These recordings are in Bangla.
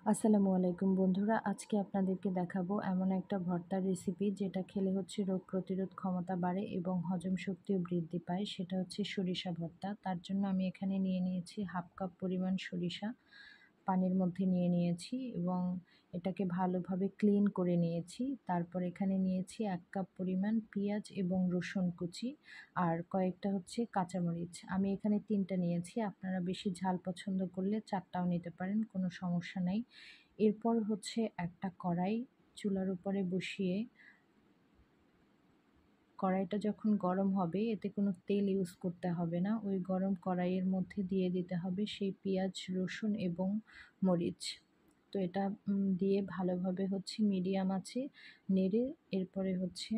আসসালামু আলাইকুম বন্ধুরা, আজকে আপনাদেরকে দেখাবো এমন একটা ভর্তার রেসিপি যেটা খেলে হচ্ছে রোগ প্রতিরোধ ক্ষমতা বাড়ে এবং হজম শক্তিও বৃদ্ধি পায়। সেটা হচ্ছে সরিষা ভর্তা। তার জন্য আমি এখানে নিয়ে নিয়েছি হাফ কাপ পরিমাণ সরিষা, পানির মধ্যে নিয়ে নিয়েছি এবং এটাকে ভালোভাবে ক্লিন করে নিয়েছি। তারপর এখানে নিয়েছি ১ কাপ পরিমাণ পেঁয়াজ এবং রসুন কুচি আর কয়েকটা হচ্ছে কাঁচামরিচ। আমি এখানে ৩ টা নিয়েছি। আপনারা বেশি ঝাল পছন্দ করলে ৪ টাও নিতে পারেন, কোনো সমস্যা নাই। এরপর হচ্ছে একটা কড়াই চুলার উপরে বসিয়ে কড়াইটা যখন গরম হবে এতে কোনো তেল ইউজ করতে হবে না। ওই গরম কড়াইয়ের মধ্যে দিয়ে দিতে হবে সেই পেঁয়াজ, রসুন এবং মরিচ। তো এটা দিয়ে ভালোভাবে হচ্ছে মিডিয়াম আঁচে নেড়ে এরপরে হচ্ছে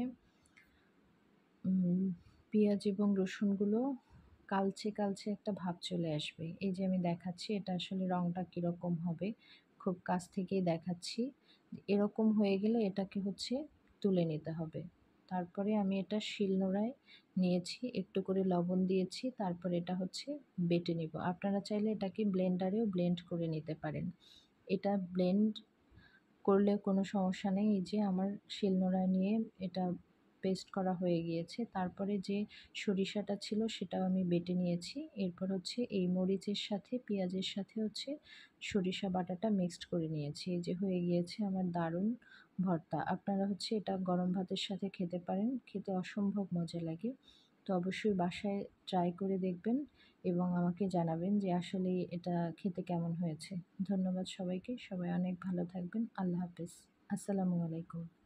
পেঁয়াজ এবং রসুনগুলো কালচে, কালচে একটা ভাব চলে আসবে। এই যে আমি দেখাচ্ছি এটা আসলে রংটা কীরকম হবে, খুব কাছ থেকেই দেখাচ্ছি। এরকম হয়ে গেলে এটাকে হচ্ছে তুলে নিতে হবে। তারপরে আমি এটা শিলনোড়ায় নিয়েছি, একটু করে লবণ দিয়েছি, তারপরে এটা হচ্ছে বেটে নিব। আপনারা চাইলে এটাকে ব্লেন্ডারেও ব্লেন্ড করে নিতে পারেন। এটা ব্লেন্ড করলে কোনো সমস্যা নেই। এই যে আমার শিলনোড়া নিয়ে এটা পেস্ট করা হয়ে গিয়েছে। তারপরে যে সরিষাটা ছিল সেটাও আমি বেটে নিয়েছি। এরপর হচ্ছে এই মরিচের সাথে পেঁয়াজের সাথে হচ্ছে সরিষা বাটাটা মিক্সড করে নিয়েছি। এই যে হয়ে গিয়েছে আমার দারুণ ভর্তা। আপনারা হচ্ছে এটা গরম ভাতের সাথে খেতে পারেন। খেতে অসম্ভব মজা লাগে। তো অবশ্যই বাসায় ট্রাই করে দেখবেন এবং আমাকে জানাবেন যে আসলে এটা খেতে কেমন হয়েছে। ধন্যবাদ সবাইকে। সবাই অনেক ভালো থাকবেন। আল্লাহ হাফেজ। আসসালামু আলাইকুম।